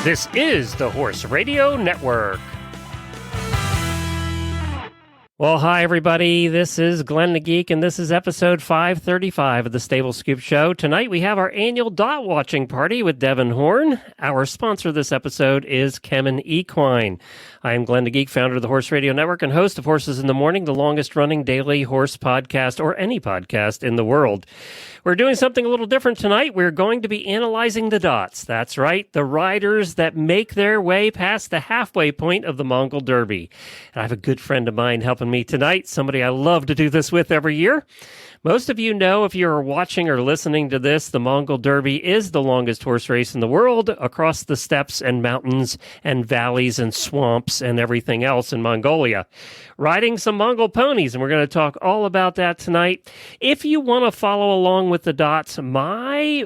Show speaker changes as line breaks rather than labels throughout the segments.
This is the Horse Radio Network. Well, hi, everybody. This is Glenn the Geek, and this is episode 535 of the Stable Scoop Show. Tonight, we have our annual dot watching party with Devan Horn. Our sponsor this episode is Kemin Equine. I am Glenn the Geek, founder of the Horse Radio Network and host of Horses in the Morning, the longest-running daily horse podcast, or any podcast in the world. We're doing something a little different tonight. We're going to be analyzing the dots. That's right, the riders that make their way past the halfway point of the Mongol Derby. And I have a good friend of mine helping me tonight, somebody I love to do this with every year. Most of you know, if you're watching or listening to this, the Mongol Derby is the longest horse race in the world across the steppes and mountains and valleys and swamps and everything else in Mongolia. Riding some Mongol ponies, and we're going to talk all about that tonight. If you want to follow along with the dots, my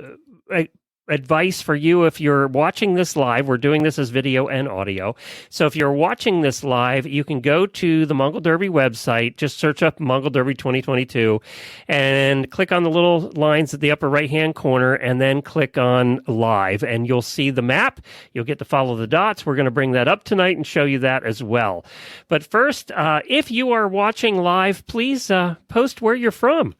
advice for you, if you're watching this live, we're doing this as video and audio. So if you're watching this live, you can go to the Mongol Derby website, just search up Mongol Derby 2022 and click on the little lines at the upper right-hand corner and then click on live and you'll see the map. You'll get to follow the dots. We're going to bring that up tonight and show you that as well. But first, if you are watching live, please post where you're from.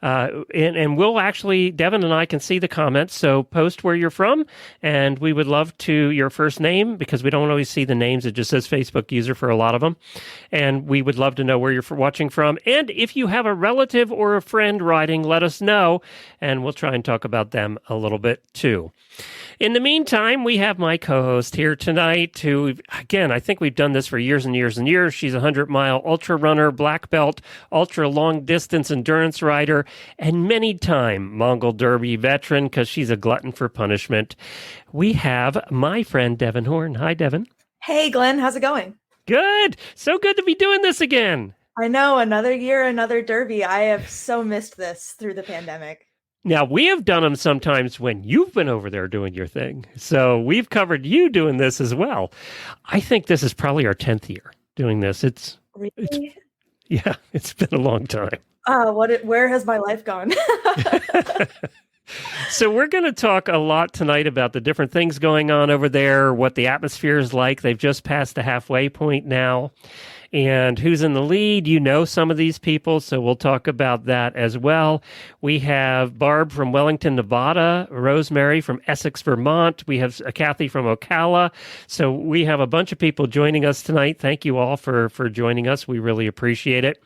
And we'll actually, Devan and I can see the comments, so post where you're from, and we would love to your first name, because we don't always see the names. It just says Facebook user for a lot of them, and we would love to know where you're watching from. And if you have a relative or a friend riding, let us know, and we'll try and talk about them a little bit too. In the meantime, we have my co-host here tonight who, again, I think we've done this for years and years and years. She's a 100-mile ultra runner, black belt, ultra long-distance endurance rider, and many-time Mongol Derby veteran because she's a glutton for punishment. We have my friend Devan Horn. Hi, Devan.
Hey, Glenn. How's it going?
Good. So good to be doing this again.
I know. Another year, another Derby. I have so missed this through the pandemic.
Now, we have done them sometimes when you've been over there doing your thing. So we've covered you doing this as well. I think this is probably our 10th year doing this.
Really?
It's been a long time.
Where has my life gone?
So we're going to talk a lot tonight about the different things going on over there, what the atmosphere is like. They've just passed the halfway point now. And who's in the lead? You know some of these people, so we'll talk about that as well. We have Barb from Wellington, Nevada, Rosemary from Essex, Vermont. We have Kathy from Ocala. So we have a bunch of people joining us tonight. Thank you all for joining us. We really appreciate it.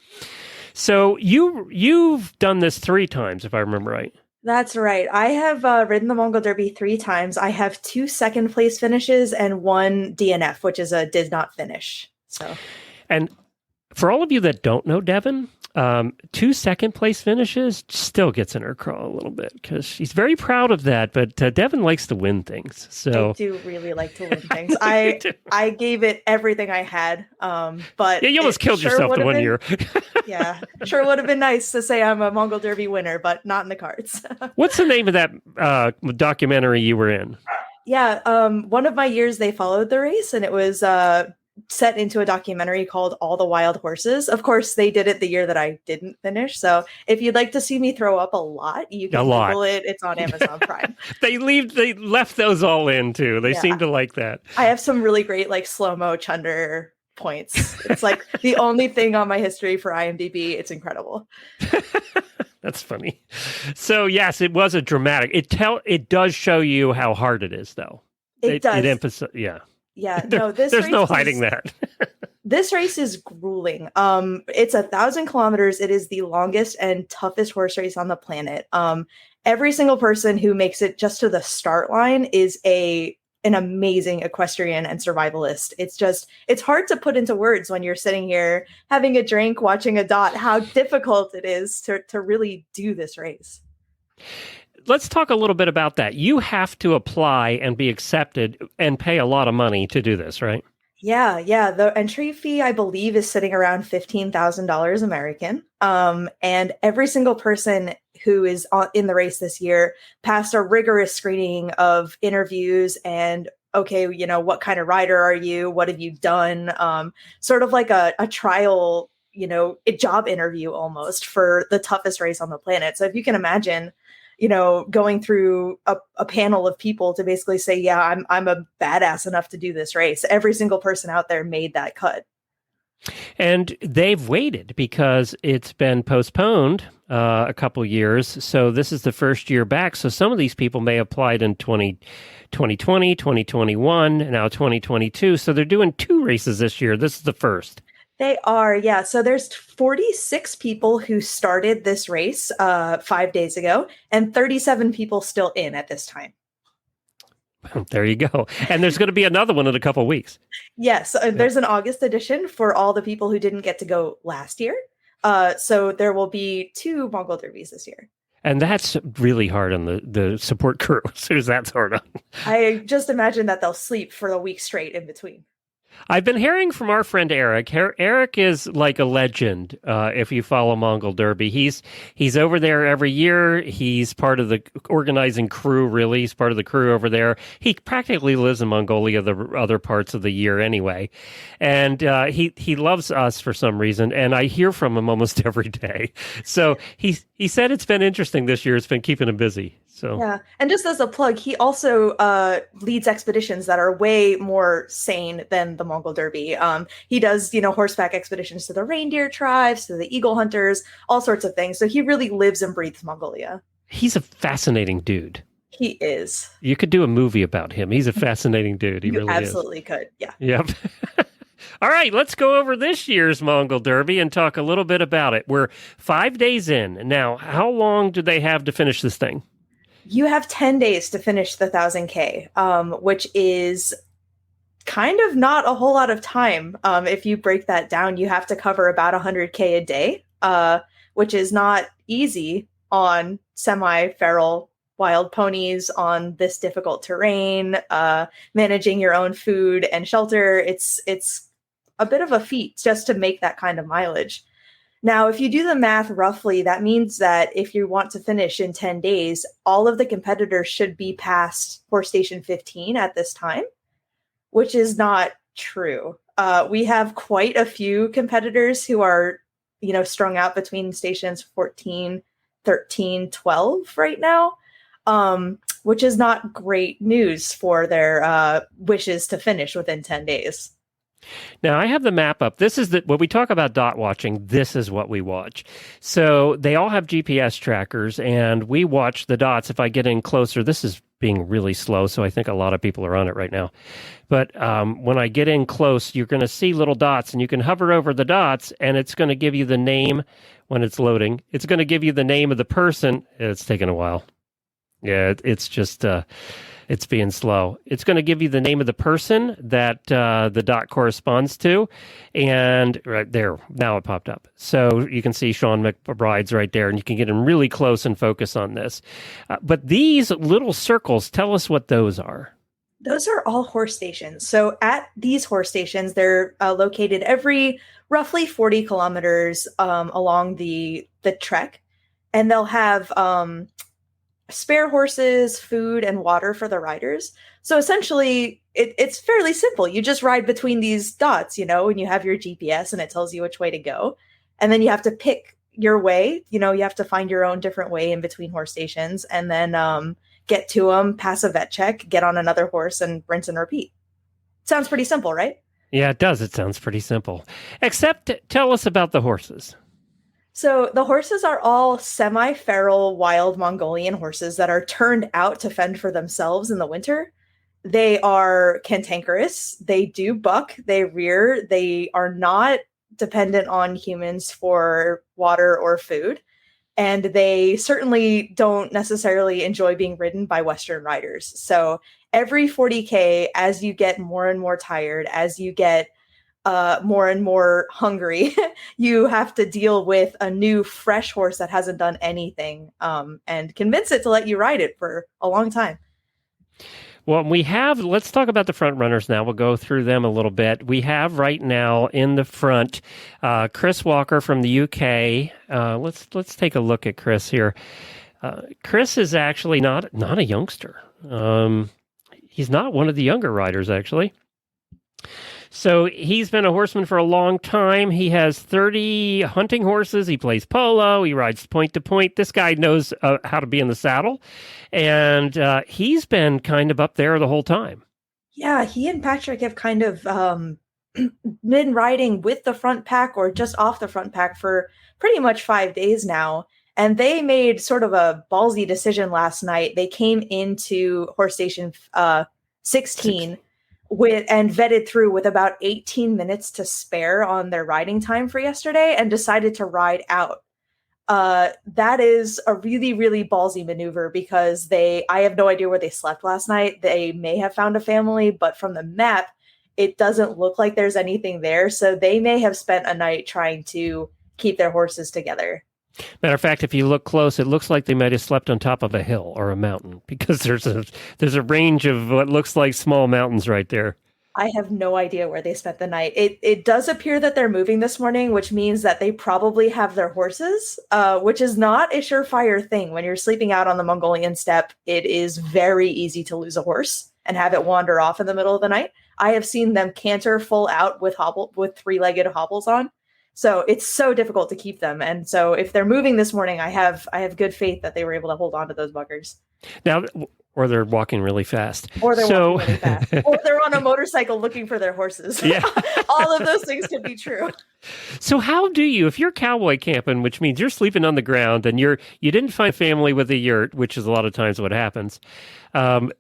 So you've done this 3 times, if I remember right.
That's right. I have ridden the Mongol Derby 3 times. I have 2 second-place finishes and 1 DNF, which is a did not finish. So.
And for all of you that don't know Devan, 2 second-place finishes still gets in her craw a little bit because she's very proud of that. But Devan likes to win things. So
I do really like to win things. I gave it everything I had. But
yeah, you almost killed yourself the one year.
Yeah, sure would have been nice to say I'm a Mongol Derby winner, but not in the cards.
What's the name of that documentary you were in?
Yeah, one of my years they followed the race, and it was set into a documentary called All the Wild Horses. Of course, they did it the year that I didn't finish. So if you'd like to see me throw up a lot, you can Google it. It's on Amazon Prime.
They left those all in too. They seem to like that.
I have some really great like slow-mo chunder points. It's like the only thing on my history for IMDb. It's incredible.
That's funny. So yes, it was a dramatic. It does show you how hard it is, though.
It does.
Yeah,
no,
there's no hiding that.
This race is grueling. It's 1,000 kilometers. It is the longest and toughest horse race on the planet. Every single person who makes it just to the start line is an amazing equestrian and survivalist. It's hard to put into words when you're sitting here having a drink, watching a dot, how difficult it is to really do this race.
Let's talk a little bit about that. You have to apply and be accepted and pay a lot of money to do this, right?
Yeah. The entry fee, I believe, is sitting around $15,000 American. And every single person who is in the race this year passed a rigorous screening of interviews and, okay, what kind of rider are you? What have you done? Sort of like a trial, a job interview almost for the toughest race on the planet. So if you can imagine, going through a panel of people to basically say, yeah, I'm a badass enough to do this race. Every single person out there made that cut.
And they've waited because it's been postponed a couple years. So this is the first year back. So some of these people may have applied in 2020, 2021, and now 2022. So they're doing 2 races this year. This is the first.
They are, yeah. So there's 46 people who started this race 5 days ago, and 37 people still in at this time.
There you go. And there's going to be another one in a couple of weeks.
Yes, there's an August edition for all the people who didn't get to go last year. So there will be 2 Mongol Derbies this year.
And that's really hard on the support crew as soon as that's hard on.
I just imagine that they'll sleep for a week straight in between.
I've been hearing from our friend Eric. Eric is like a legend if you follow Mongol Derby. He's over there every year. He's part of the organizing crew, really. He's part of the crew over there. He practically lives in Mongolia the other parts of the year anyway. And he loves us for some reason, and I hear from him almost every day. So he said it's been interesting this year. It's been keeping him busy. So
yeah, and just as a plug, he also leads expeditions that are way more sane than the Mongol Derby. He does, horseback expeditions to the reindeer tribes, to the eagle hunters, all sorts of things. So he really lives and breathes Mongolia.
He's a fascinating dude.
He is.
You could do a movie about him. He's a fascinating dude. He
you
really
absolutely could. Yeah.
Yep. All right, let's go over this year's Mongol Derby and talk a little bit about it. We're 5 days in. Now, how long do they have to finish this thing?
You have 10 days to finish the 1,000K, which is kind of not a whole lot of time. If you break that down, you have to cover about 100K a day, which is not easy on semi-feral wild ponies on this difficult terrain, managing your own food and shelter. It's a bit of a feat just to make that kind of mileage. Now, if you do the math roughly, that means that if you want to finish in 10 days, all of the competitors should be past horse station 15 at this time, which is not true. We have quite a few competitors who are, strung out between stations 14, 13, 12 right now, which is not great news for their wishes to finish within 10 days.
Now, I have the map up. This is when we talk about dot watching, this is what we watch. So they all have GPS trackers, and we watch the dots. If I get in closer, this is being really slow, so I think a lot of people are on it right now. But when I get in close, you're going to see little dots, and you can hover over the dots, and it's going to give you the name when it's loading. It's going to give you the name of the person. It's taking a while. Yeah, it's just... it's being slow. It's going to give you the name of the person that the dot corresponds to. And right there, now it popped up. So you can see Sean McBride's right there, and you can get him really close and focus on this. But these little circles, tell us what those are.
Those are all horse stations. So at these horse stations, they're located every roughly 40 kilometers along the trek. And they'll have... spare horses, food, and water for the riders. So essentially, it's fairly simple. You just ride between these dots, and you have your GPS and it tells you which way to go. And then you have to pick your way. You have to find your own different way in between horse stations, and then get to them, pass a vet check, get on another horse, and rinse and repeat. Sounds pretty simple, right?
Yeah, it does. It sounds pretty simple. Except tell us about the horses.
So the horses are all semi-feral wild Mongolian horses that are turned out to fend for themselves in the winter. They are cantankerous. They do buck. They rear. They are not dependent on humans for water or food. And they certainly don't necessarily enjoy being ridden by Western riders. So every 40K, as you get more and more tired, as you get more and more hungry, you have to deal with a new fresh horse that hasn't done anything, and convince it to let you ride it for a long time.
Well, let's talk about the front runners now. We'll go through them a little bit. We have right now in the front, Chris Walker from the UK. Let's take a look at Chris here. Chris is actually not a youngster. He's not one of the younger riders, actually. So he's been a horseman for a long time. He has 30 hunting horses. He plays polo. He rides point to point. This guy knows how to be in the saddle. And he's been kind of up there the whole time.
Yeah, he and Patrick have kind of been riding with the front pack or just off the front pack for pretty much 5 days now. And they made sort of a ballsy decision last night. They came into horse station 16 and vetted through with about 18 minutes to spare on their riding time for yesterday and decided to ride out. That is a really, really ballsy maneuver because I have no idea where they slept last night. They may have found a family, but from the map, it doesn't look like there's anything there. So they may have spent a night trying to keep their horses together.
Matter of fact, if you look close, it looks like they might have slept on top of a hill or a mountain because there's a range of what looks like small mountains right there.
I have no idea where they spent the night. It does appear that they're moving this morning, which means that they probably have their horses, which is not a surefire thing. When you're sleeping out on the Mongolian steppe, it is very easy to lose a horse and have it wander off in the middle of the night. I have seen them canter full out with three-legged hobbles on. So it's so difficult to keep them. And so if they're moving this morning, I have good faith that they were able to hold on to those buggers.
Now, or they're walking really fast.
Or they're walking really fast. Or they're on a motorcycle looking for their horses.
Yeah.
All of those things could be true.
So how do you, if you're cowboy camping, which means you're sleeping on the ground and you didn't find family with a yurt, which is a lot of times what happens,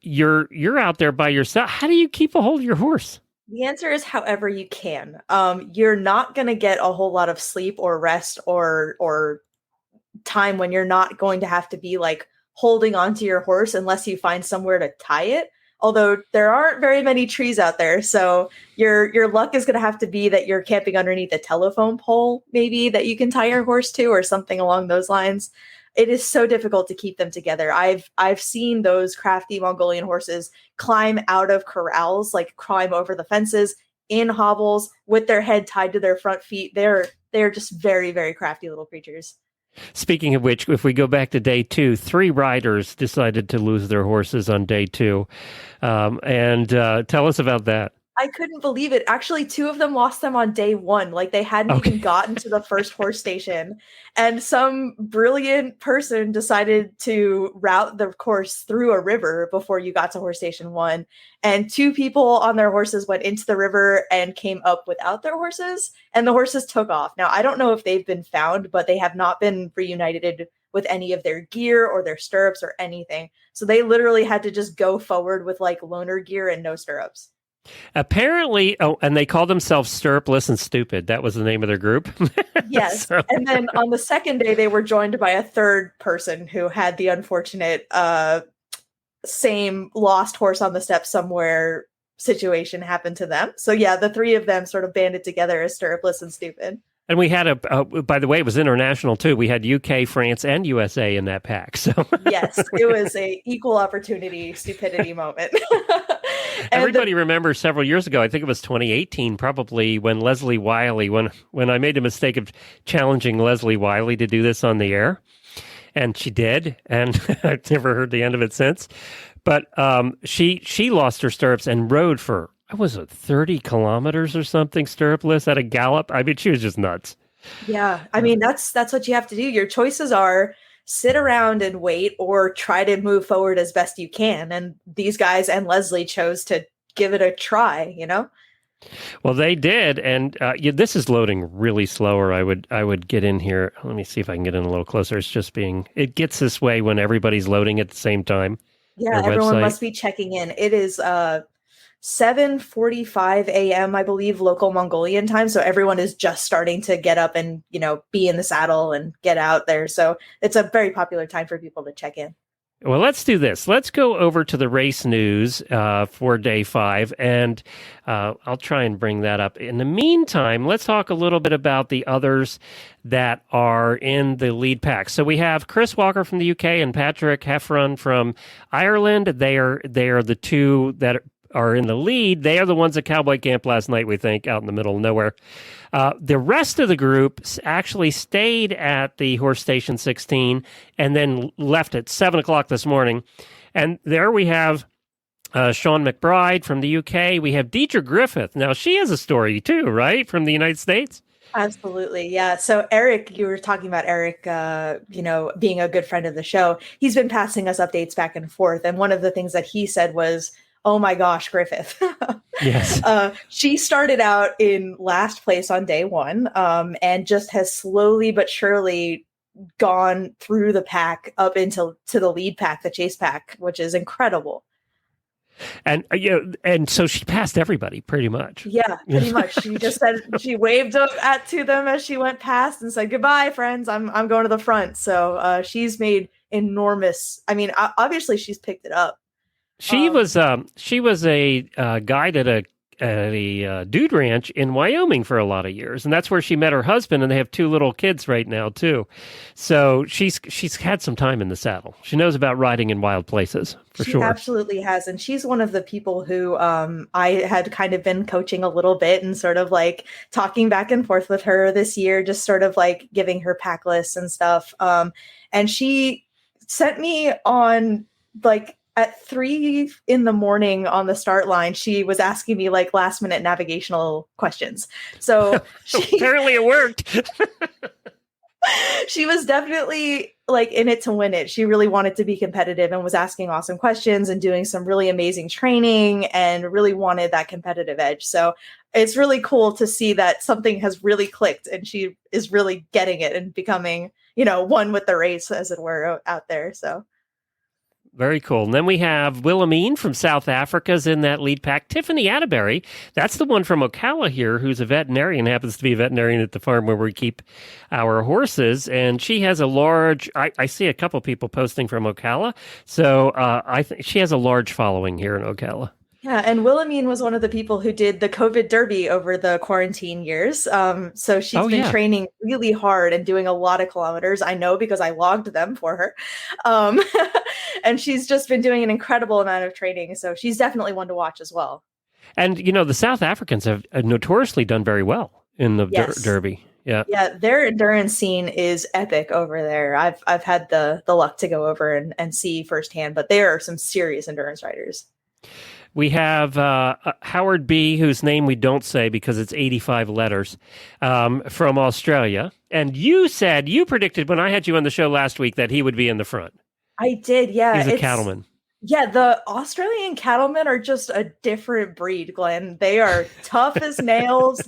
you're out there by yourself. How do you keep a hold of your horse?
The answer is however you can. You're not going to get a whole lot of sleep or rest or time when you're not going to have to be like holding onto your horse unless you find somewhere to tie it. Although there aren't very many trees out there. So your luck is going to have to be that you're camping underneath a telephone pole, maybe that you can tie your horse to or something along those lines. It is so difficult to keep them together. I've seen those crafty Mongolian horses climb out of corrals, like climb over the fences in hobbles with their head tied to their front feet. They're just very, very crafty little creatures.
Speaking of which, if we go back to day 2, 3 riders decided to lose their horses on day 2. And tell us about that.
I couldn't believe it. Actually, 2 of them lost them on day 1. Like they hadn't even gotten to the first horse station. And some brilliant person decided to route the course through a river before you got to horse station 1. And 2 people on their horses went into the river and came up without their horses. And the horses took off. Now, I don't know if they've been found, but they have not been reunited with any of their gear or their stirrups or anything. So they literally had to just go forward with like loaner gear and no stirrups.
Apparently, and they called themselves Stirrupless and Stupid. That was the name of their group.
Yes. So. And then on the second day, they were joined by a third person who had the unfortunate same lost horse on the steppe somewhere situation happen to them. So yeah, the 3 of them sort of banded together as Stirrupless and Stupid.
And we had by the way, it was international too. We had UK, France, and USA in that pack. So
yes, it was a equal opportunity stupidity moment.
Everybody remembers several years ago, I think it was 2018, probably, when Leslie Wiley, when I made the mistake of challenging Leslie Wiley to do this on the air. And she did, and I've never heard the end of it since. But she lost her stirrups and rode for, was it 30 kilometers or something, stirrupless at a gallop? I mean, she was just nuts.
Yeah, I mean, that's what you have to do. Your choices are sit around and wait or try to move forward as best you can. And these guys and Leslie chose to give it a try, you know?
Well, they did. And this is loading really slower. I would get in here. Let me see if I can get in a little closer. It gets this way when everybody's loading at the same time.
Yeah, everyone must be checking in. It is 7:45 a.m., I believe, local Mongolian time. So everyone is just starting to get up and, be in the saddle and get out there. So it's a very popular time for people to check in.
Well, let's do this. Let's go over to the race news for day 5, and I'll try and bring that up. In the meantime, let's talk a little bit about the others that are in the lead pack. So we have Chris Walker from the UK and Patrick Heffron from Ireland. They are the 2 that are in the lead. They are the ones at Cowboy Camp last night, we think, out in the middle of nowhere. The rest of the group actually stayed at the horse station 16 and then left at 7 o'clock this morning. And there we have Sean McBride from the UK. We have Deidre Griffith. Now, she has a story too, right? From the United States?
Absolutely. Yeah. So Eric, you were talking about Eric, being a good friend of the show. He's been passing us updates back and forth. And one of the things that he said was, oh my gosh, Griffith.
Yes.
She started out in last place on day one, and just has slowly but surely gone through the pack up into the lead pack, the chase pack, which is incredible.
And and so she passed everybody pretty much.
Yeah, pretty much. She just said she waved up to them as she went past and said, "Goodbye, friends. I'm going to the front." So she's made enormous. I mean, obviously she's picked it up.
She was a guide at a dude ranch in Wyoming for a lot of years, and that's where she met her husband, and they have 2 little kids right now too. So she's had some time in the saddle. She knows about riding in wild places for sure.
She absolutely has, and she's one of the people who I had kind of been coaching a little bit and sort of like talking back and forth with her this year, just sort of like giving her pack lists and stuff. And she sent me on like at 3 a.m. on the start line, she was asking me like last minute navigational questions. So
apparently it worked.
She was definitely like in it to win it. She really wanted to be competitive and was asking awesome questions and doing some really amazing training and really wanted that competitive edge. So it's really cool to see that something has really clicked and she is really getting it and becoming, one with the race, as it were, out there. So
very cool. And then we have Wilhelmine from South Africa's in that lead pack. Tiffany Atterbury, that's the one from Ocala here, who's a veterinarian, happens to be a veterinarian at the farm where we keep our horses. And she has a large, I see a couple people posting from Ocala. So I think she has a large following here in Ocala.
Yeah, and Wilhelmine was one of the people who did the COVID Derby over the quarantine years. So she's been training really hard and doing a lot of kilometers. I know because I logged them for her. And she's just been doing an incredible amount of training. So she's definitely one to watch as well.
And, the South Africans have notoriously done very well in the Derby. Yeah.
Yeah, their endurance scene is epic over there. I've had the luck to go over and see firsthand, but they are some serious endurance riders.
We have Howard B., whose name we don't say because it's 85 letters, from Australia. And you predicted when I had you on the show last week that he would be in the front.
I did, yeah.
He's a cattleman.
Yeah, the Australian cattlemen are just a different breed, Glenn. They are tough as nails.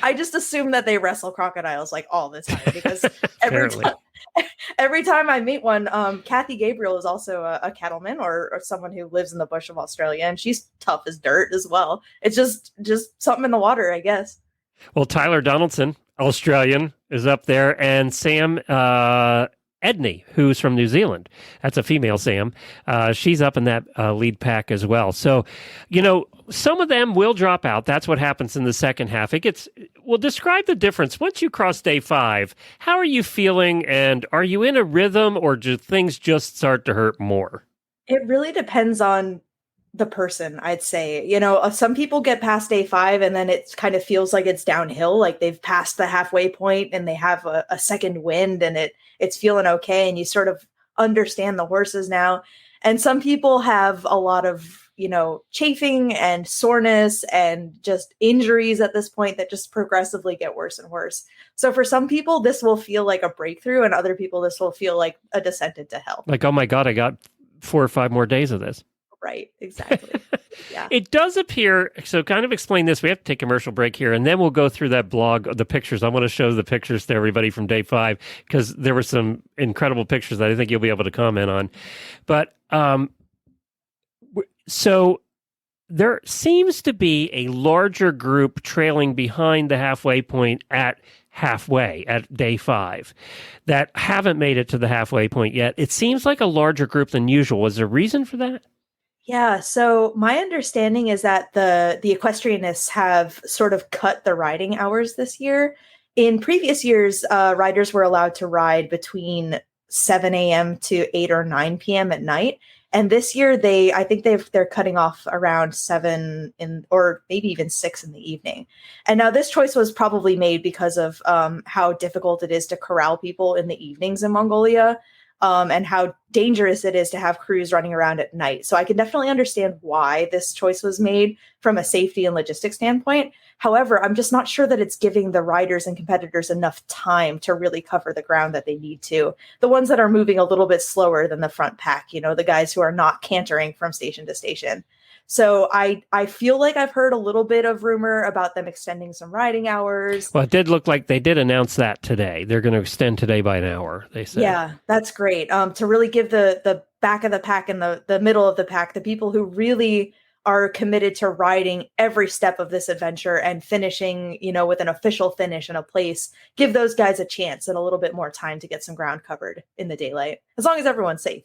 I just assume that they wrestle crocodiles like all the time because every time I meet one, Kathy Gabriel is also a cattleman or someone who lives in the bush of Australia, and she's tough as dirt as well. It's just something in the water, I guess.
Well, Tyler Donaldson, Australian, is up there, and Sam Edney, who's from New Zealand. That's a female Sam. She's up in that lead pack as well. So, some of them will drop out. That's what happens in the second half. Describe the difference. Once you cross day 5, how are you feeling? And are you in a rhythm or do things just start to hurt more?
It really depends on the person, I'd say. Some people get past day 5 and then it kind of feels like it's downhill, like they've passed the halfway point and they have a second wind and it's feeling okay and you sort of understand the horses now. And some people have a lot of, chafing and soreness and just injuries at this point that just progressively get worse and worse. So for some people, this will feel like a breakthrough, and other people, this will feel like a descent into hell.
Like, oh my God, I got 4 or 5 more days of this.
Right, exactly. Yeah.
It does appear, so kind of explain this. We have to take a commercial break here, and then we'll go through that blog, the pictures. I want to show the pictures to everybody from day 5, because there were some incredible pictures that I think you'll be able to comment on. But so there seems to be a larger group trailing behind the halfway point at day 5 that haven't made it to the halfway point yet. It seems like a larger group than usual. Is there a reason for that?
Yeah, so my understanding is that the equestrianists have sort of cut the riding hours this year. In previous years, riders were allowed to ride between 7 a.m. to 8 or 9 p.m. at night. And this year, I think they're cutting off around 7 or maybe even 6 in the evening. And now this choice was probably made because of how difficult it is to corral people in the evenings in Mongolia. and how dangerous it is to have crews running around at night. So I can definitely understand why this choice was made from a safety and logistics standpoint. However, I'm just not sure that it's giving the riders and competitors enough time to really cover the ground that they need to. The ones that are moving a little bit slower than the front pack, the guys who are not cantering from station to station. So I feel like I've heard a little bit of rumor about them extending some riding hours.
Well, it did look like they did announce that today. They're going to extend today by an hour, they said.
Yeah, that's great. To really give the back of the pack and the middle of the pack, the people who really are committed to riding every step of this adventure and finishing, with an official finish in a place, give those guys a chance and a little bit more time to get some ground covered in the daylight, as long as everyone's safe,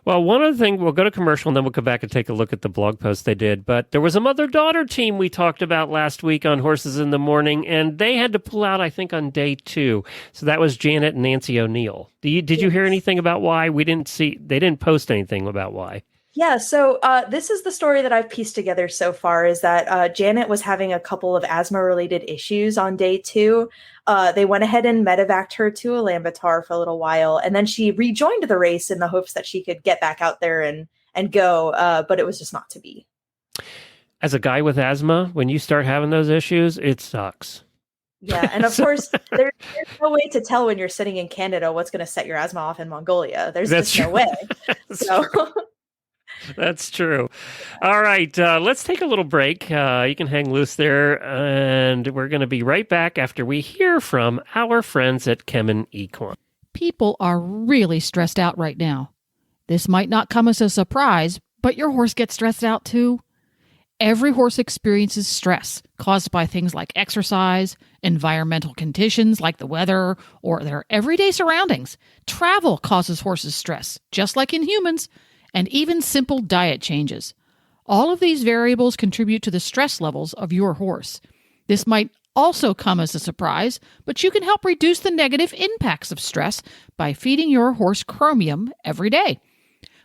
Well, one other thing, we'll go to commercial and then we'll come back and take a look at the blog post they did. But there was a mother-daughter team we talked about last week on Horses in the Morning, and they had to pull out, I think, on day 2. So that was Janet and Nancy O'Neill. Did you hear anything about why? They didn't post anything about why.
Yeah, so this is the story that I've pieced together so far, is that Janet was having a couple of asthma-related issues on day 2. They went ahead and medevaced her to Ulaanbaatar for a little while, and then she rejoined the race in the hopes that she could get back out there and go, but it was just not to be.
As a guy with asthma, when you start having those issues, it sucks.
Yeah, and of course, there's no way to tell when you're sitting in Canada what's going to set your asthma off in Mongolia. There's just no way. So.
That's true. All right, let's take a little break. You can hang loose there, and we're going to be right back after we hear from our friends at Kemin Equine.
People are really stressed out right now. This might not come as a surprise, but your horse gets stressed out too. Every horse experiences stress caused by things like exercise, environmental conditions like the weather, or their everyday surroundings. Travel causes horses stress, just like in humans, and even simple diet changes. All of these variables contribute to the stress levels of your horse. This might also come as a surprise, but you can help reduce the negative impacts of stress by feeding your horse chromium every day.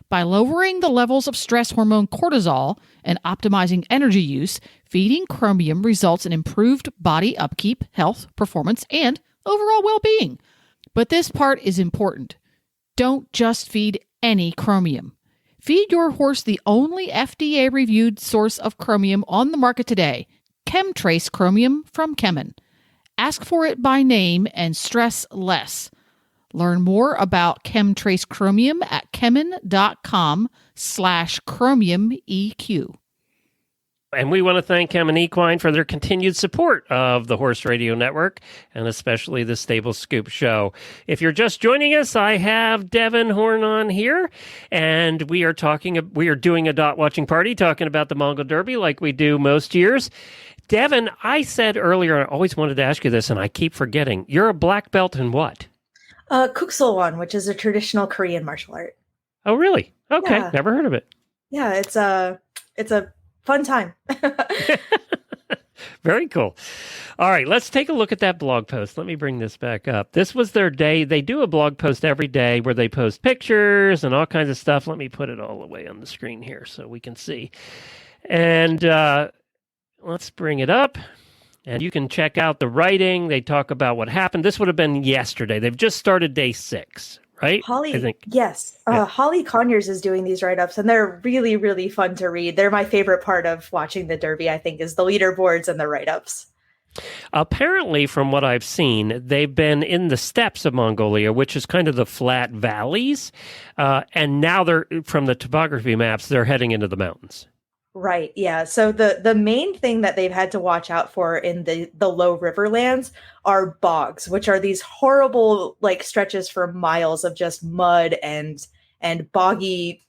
By lowering the levels of stress hormone cortisol and optimizing energy use, feeding chromium results in improved body upkeep, health, performance, and overall well-being. But this part is important. Don't just feed any chromium. Feed your horse the only FDA-reviewed source of chromium on the market today, ChemTrace Chromium from Kemin. Ask for it by name and stress less. Learn more about ChemTrace Chromium at kemin.com/chromiumeq.
And we want to thank Kemin Equine for their continued support of the Horse Radio Network, and especially the Stable Scoop Show. If you're just joining us, I have Devan Horn on here, and we are doing a dot watching party, talking about the Mongol Derby like we do most years. Devan, I said earlier, I always wanted to ask you this, and I keep forgetting. You're a black belt in what?
Kuksulwon, which is a traditional Korean martial art.
Oh, really? Okay,
Yeah.
Never heard of it.
Yeah, it's a fun time.
Very cool. All right, let's take a look at that blog post. Let me bring this back up. This was their day. They do a blog post every day where they post pictures and all kinds of stuff. Let me put it all the way on the screen here so we can see. And let's bring it up. And you can check out the writing. They talk about what happened. This would have been yesterday. They've just started day 6. Right?
Holly,
I think.
Yes.
Yeah.
Holly Conyers is doing these write-ups, and they're really, really fun to read. They're my favorite part of watching the Derby, I think, is the leaderboards and the write-ups.
Apparently, from what I've seen, they've been in the steppes of Mongolia, which is kind of the flat valleys. And now they're, from the topography maps, they're heading into the mountains.
Right. Yeah. So the main thing that they've had to watch out for in the low riverlands are bogs, which are these horrible stretches for miles of just mud and boggy,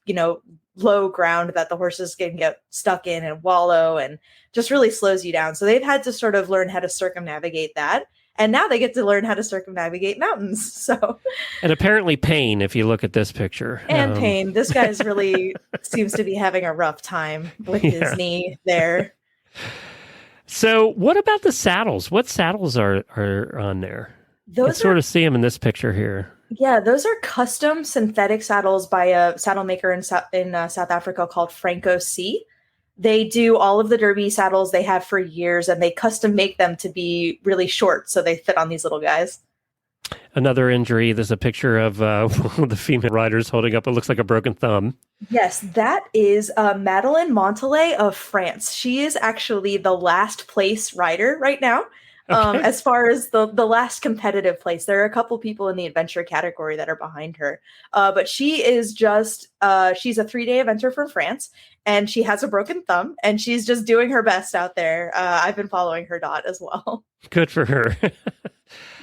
low ground that the horses can get stuck in and wallow, and just really slows you down. So they've had to sort of learn how to circumnavigate that. And now they get to learn how to circumnavigate mountains. So,
and apparently pain, if you look at this picture.
And pain. This guy's really seems to be having a rough time with his knee there.
So what about the saddles? What saddles are on there? You can sort of see them in this picture here.
Yeah, those are custom synthetic saddles by a saddle maker in South Africa called Franco C. They do all of the Derby saddles they have for years, and they custom make them to be really short so they fit on these little guys.
Another injury. There's a picture of one of the female riders holding up. It looks like a broken thumb.
Yes, that is Madeleine Montelet of France. She is actually the last place rider right now.
Okay.
As far as the last competitive place, there are a couple people in the adventure category that are behind her. But she is just, she's a 3-day eventer from France, and she has a broken thumb, and she's just doing her best out there. I've been following her dot as well.
Good for her.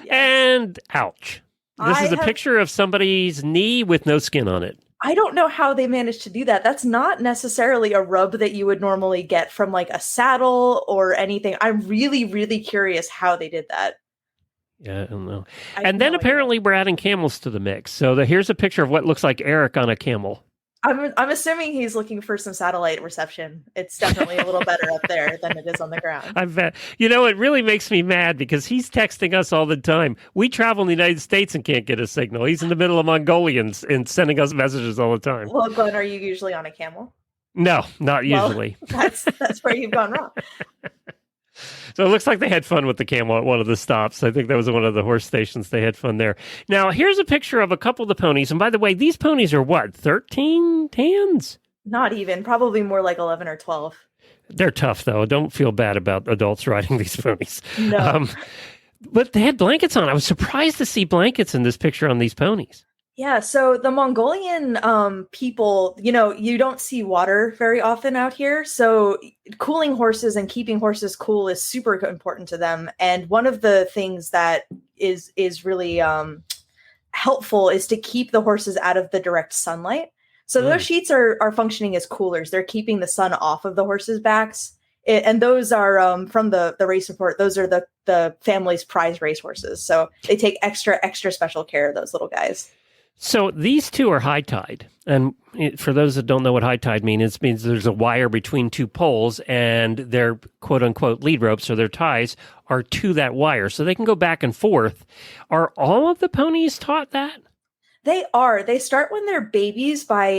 Yes.
And ouch. This is a picture of somebody's knee with no skin on it.
I don't know how they managed to do that. That's not necessarily a rub that you would normally get from like a saddle or anything. I'm really, really curious how they did that.
Yeah, I don't know. And then apparently we're adding camels to the mix. So here's a picture of what looks like Eric on a camel.
I'm assuming he's looking for some satellite reception. It's definitely a little better up there than it is on the ground.
I bet. You know, it really makes me mad because he's texting us all the time. We travel in the United States and can't get a signal. He's in the middle of Mongolians and sending us messages all the time.
Well, Glenn, are you usually on a camel?
No, not usually.
That's where you've gone wrong.
So it looks like they had fun with the camel at one of the stops. I think that was one of the horse stations. They had fun there. Now, here's a picture of a couple of the ponies. And by the way, these ponies are what, 13 tans?
Not even. Probably more like 11 or 12.
They're tough, though. Don't feel bad about adults riding these ponies.
No.
But they had blankets on. I was surprised to see blankets in this picture on these ponies.
Yeah, so the Mongolian people, you don't see water very often out here. So cooling horses and keeping horses cool is super important to them. And one of the things that is really helpful is to keep the horses out of the direct sunlight. So those sheets are functioning as coolers. They're keeping the sun off of the horses' backs. And those are from the race report. Those are the family's prize race horses. So they take extra special care of those little guys.
So these two are high tide. And for those that don't know what high tide means, it means there's a wire between two poles and their quote unquote lead ropes or their ties are to that wire. So they can go back and forth. Are all of the ponies taught that?
They are. They start when they're babies by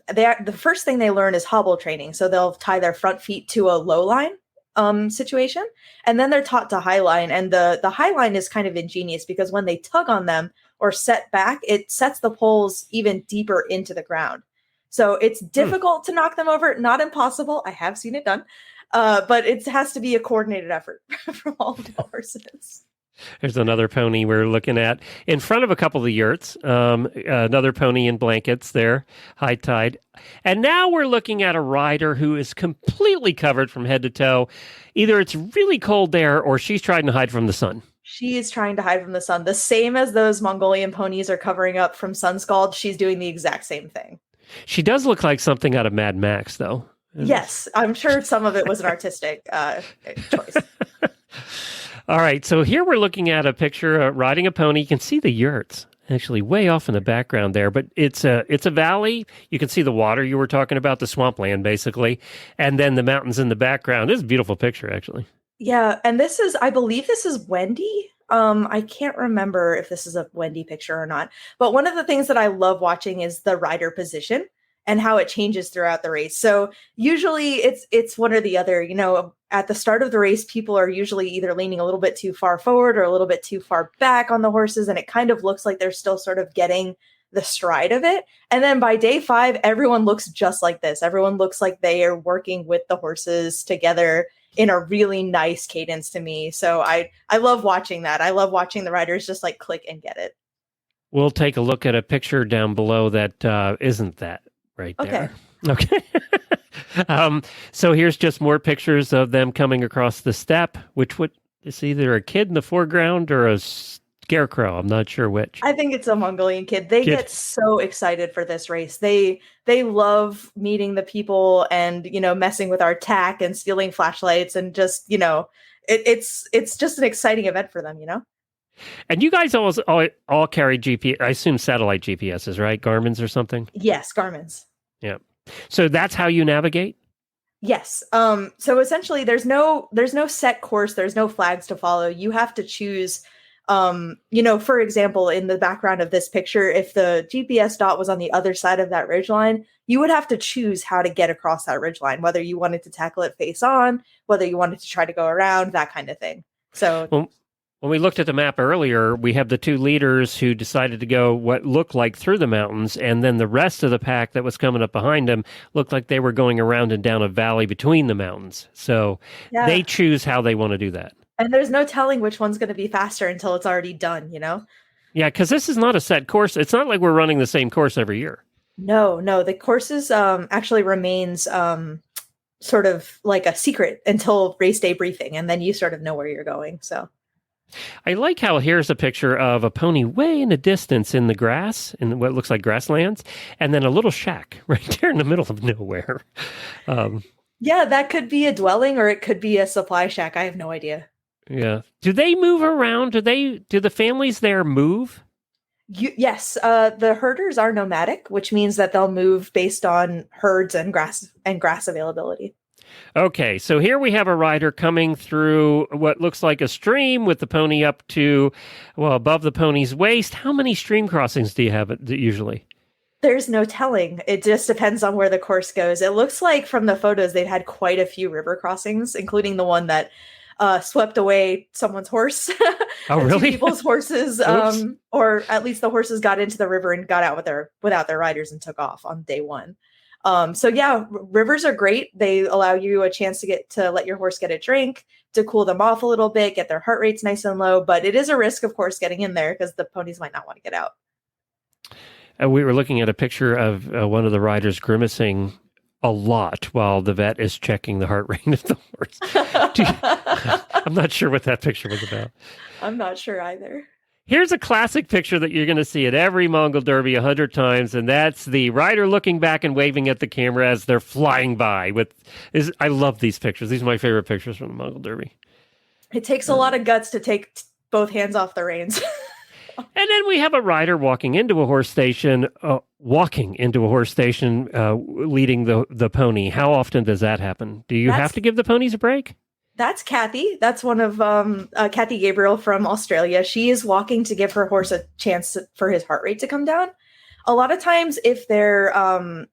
the first thing they learn is hobble training. So they'll tie their front feet to a low line situation. And then they're taught to high line. And the high line is kind of ingenious because when they tug on them, or set back, it sets the poles even deeper into the ground. So it's difficult to knock them over. Not impossible. I have seen it done. But it has to be a coordinated effort from all of the horses.
There's another pony we're looking at in front of a couple of the yurts. Another pony in blankets there, high tide. And now we're looking at a rider who is completely covered from head to toe. Either it's really cold there or she's trying to hide from the sun.
She is trying to hide from the sun. The same as those Mongolian ponies are covering up from sun scald, she's doing the exact same thing.
She does look like something out of Mad Max, though.
Yes, I'm sure some of it was an artistic choice.
All right, so here we're looking at a picture riding a pony. You can see the yurts actually way off in the background there, but it's a valley. You can see the water you were talking about, the swampland, basically, and then the mountains in the background. It's a beautiful picture, actually.
Yeah, and I believe this is Wendy. I can't remember if this is a Wendy picture or not, but one of the things that I love watching is the rider position and how it changes throughout the race. So usually it's one or the other. At the start of the race, people are usually either leaning a little bit too far forward or a little bit too far back on the horses, and it kind of looks like they're still sort of getting the stride of it. And then by day 5, everyone looks just like this. Everyone looks like they are working with the horses together in a really nice cadence to me. So I love watching that. I love watching the riders just like click and get it.
We'll take a look at a picture down below that isn't that right there. Okay. So here's just more pictures of them coming across the steppe, which is either a kid in the foreground or a scarecrow. I'm not sure which.
I think it's a Mongolian kid. They get so excited for this race. They love meeting the people and, messing with our tack and stealing flashlights and just, it's just an exciting event for them,
And you guys all carry GPS, I assume satellite GPSs, right? Garmin's or something?
Yes, Garmin's.
Yeah. So that's how you navigate?
Yes. So essentially there's no set course. There's no flags to follow. You have to choose, for example, in the background of this picture, if the GPS dot was on the other side of that ridgeline, you would have to choose how to get across that ridgeline, whether you wanted to tackle it face on, whether you wanted to try to go around, that kind of thing. So
When we looked at the map earlier, we have the two leaders who decided to go what looked like through the mountains, and then the rest of the pack that was coming up behind them looked like they were going around and down a valley between the mountains. So they choose how they want to do that.
And there's no telling which one's going to be faster until it's already done,
Yeah, because this is not a set course. It's not like we're running the same course every year.
No, the courses actually remains sort of like a secret until race day briefing, and then you sort of know where you're going. So
I like how here's a picture of a pony way in the distance in the grass, in what looks like grasslands, and then a little shack right there in the middle of nowhere.
Yeah, that could be a dwelling or it could be a supply shack. I have no idea.
Yeah. Do they move around? Do the families there move?
Yes. The herders are nomadic, which means that they'll move based on herds and grass availability.
Okay, so here we have a rider coming through what looks like a stream with the pony up to, above the pony's waist. How many stream crossings do you have usually?
There's no telling. It just depends on where the course goes. It looks like from the photos, they've had quite a few river crossings, including the one that swept away someone's horse.
Oh, really?
Two people's horses, or at least the horses got into the river and got out without their riders and took off on day one. So yeah, rivers are great. They allow you a chance to let your horse get a drink, to cool them off a little bit, get their heart rates nice and low. But it is a risk, of course, getting in there because the ponies might not want to get out.
We were looking at a picture of one of the riders grimacing a lot while the vet is checking the heart rate of the horse. I'm not sure what that picture was about.
I'm not sure either.
Here's a classic picture that you're going to see at every Mongol Derby 100 times, and that's the rider looking back and waving at the camera as they're flying by. I love these pictures. These are my favorite pictures from the Mongol Derby.
It takes a lot of guts to take both hands off the reins.
And then we have a rider walking into a horse station, leading the pony. How often does that happen? Do you have to give the ponies a break?
That's Kathy. That's one of Kathy Gabriel from Australia. She is walking to give her horse a chance for his heart rate to come down. A lot of times, if they're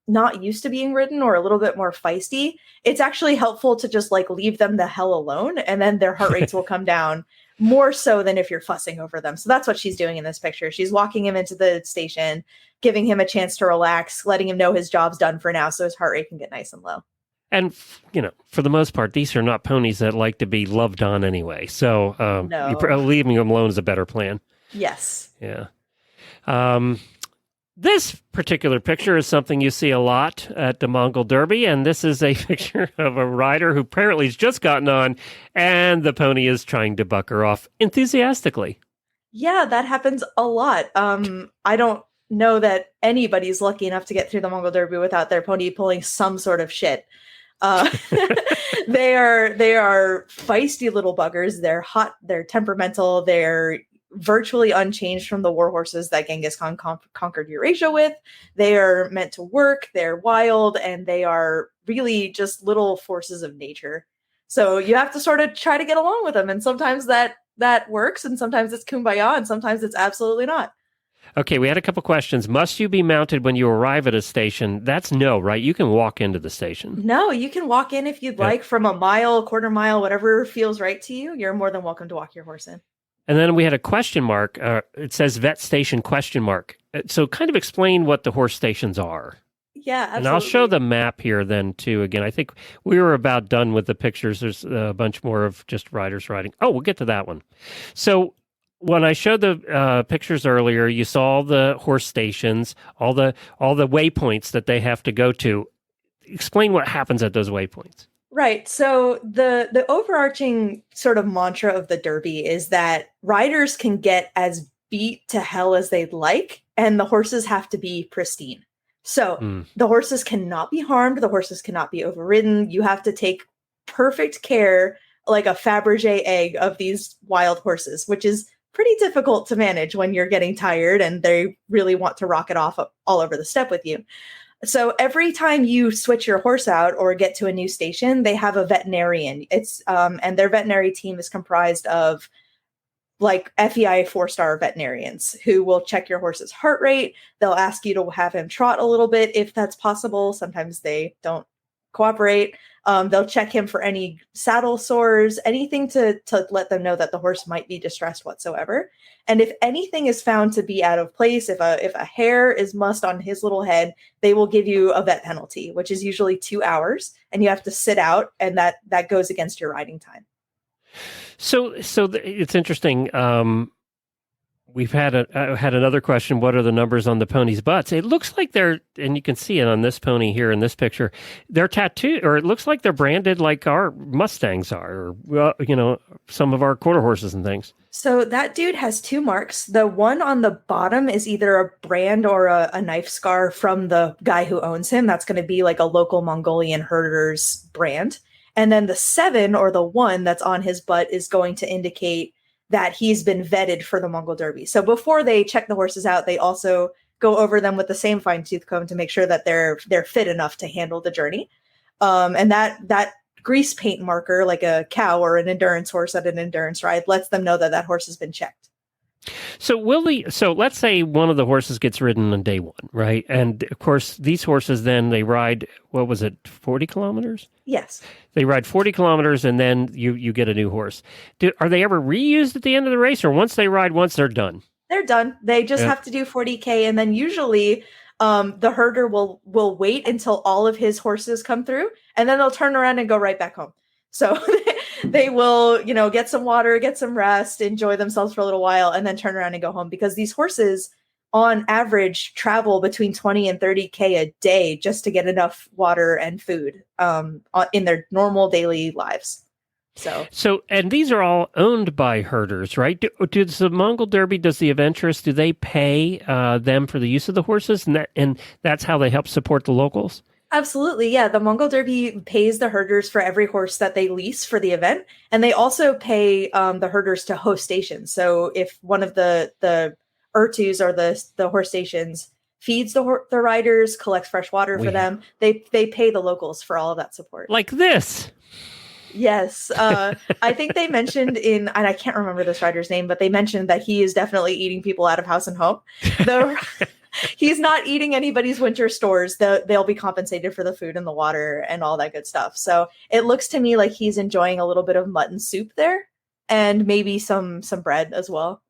not used to being ridden or a little bit more feisty, it's actually helpful to just leave them the hell alone, and then their heart rates will come down more so than if you're fussing over them. So that's what she's doing in this picture. She's walking him into the station, giving him a chance to relax, letting him know his job's done for now so his heart rate can get nice and low.
And, for the most part, these are not ponies that like to be loved on anyway. So leaving them alone is a better plan.
Yes.
Yeah. This particular picture is something you see a lot at the Mongol Derby, and this is a picture of a rider who apparently has just gotten on, and the pony is trying to buck her off enthusiastically.
Yeah, that happens a lot. I don't know that anybody's lucky enough to get through the Mongol Derby without their pony pulling some sort of shit. They are feisty little buggers. They're hot. They're temperamental. They're virtually unchanged from the war horses that Genghis Khan conquered Eurasia with. They are meant to work. They're wild, and they are really just little forces of nature. So you have to sort of try to get along with them. And sometimes that works, and sometimes it's kumbaya, and sometimes it's absolutely not.
Okay, we had a couple questions. Must you be mounted when you arrive at a station? That's no, right? You can walk into the station.
No, you can walk in if you'd like, from a mile, quarter mile, whatever feels right to you. You're more than welcome to walk your horse in.
And then we had a question mark. It says vet station question mark. So kind of explain what the horse stations are.
Yeah, absolutely.
And I'll show the map here then too. Again, I think we were about done with the pictures. There's a bunch more of just riders riding. Oh, we'll get to that one. So when I showed the pictures earlier, you saw the horse stations, all the waypoints that they have to go to. Explain what happens at those waypoints.
Right. So the overarching sort of mantra of the Derby is that riders can get as beat to hell as they'd like, and the horses have to be pristine. So the horses cannot be harmed. The horses cannot be overridden. You have to take perfect care, like a Fabergé egg, of these wild horses, which is pretty difficult to manage when you're getting tired and they really want to rock it off all over the step with you. So every time you switch your horse out or get to a new station, they have a veterinarian. It's and their veterinary team is comprised of FEI 4-star veterinarians who will check your horse's heart rate. They'll ask you to have him trot a little bit if that's possible. Sometimes they don't cooperate. They'll check him for any saddle sores, anything to let them know that the horse might be distressed whatsoever. And if anything is found to be out of place, if a hair is mussed on his little head, they will give you a vet penalty, which is usually 2 hours, and you have to sit out, and that goes against your riding time.
So it's interesting. We've had another question. What are the numbers on the ponies' butts? It looks like they're, and you can see it on this pony here in this picture. They're tattooed, or it looks like they're branded like our Mustangs are, or some of our quarter horses and things.
So that dude has 2 marks. The one on the bottom is either a brand or a knife scar from the guy who owns him. That's going to be like a local Mongolian herder's brand. And then the 7 or the 1 that's on his butt is going to indicate that he's been vetted for the Mongol Derby. So before they check the horses out, they also go over them with the same fine-tooth comb to make sure that they're fit enough to handle the journey. And that grease paint marker, like a cow or an endurance horse at an endurance ride, lets them know that horse has been checked.
So let's say one of the horses gets ridden on day 1, right? And of course, these horses then they ride, 40 kilometers?
Yes.
They ride 40 kilometers and then you get a new horse. Are they ever reused at the end of the race, or once they ride once, they're done?
They're done. They just have to do 40K, and then usually the herder will wait until all of his horses come through, and then they'll turn around and go right back home. So they will, get some water, get some rest, enjoy themselves for a little while, and then turn around and go home, because these horses on average travel between 20 and 30K a day just to get enough water and food in their normal daily lives. So, and these are all owned by herders, right? Does the Mongol Derby, does the Eventress, do they pay them for the use of the horses, and that's how they help support the locals? Absolutely, yeah. The Mongol Derby pays the herders for every horse that they lease for the event, and they also pay the herders to host stations. So if one of the Ertus or the horse stations feeds the riders, collects fresh water for them, they pay the locals for all of that support. Like this. Yes. I think they mentioned and I can't remember this rider's name, but they mentioned that he is definitely eating people out of house and home. Though he's not eating anybody's winter stores. They'll be compensated for the food and the water and all that good stuff. So it looks to me like he's enjoying a little bit of mutton soup there, and maybe some bread as well.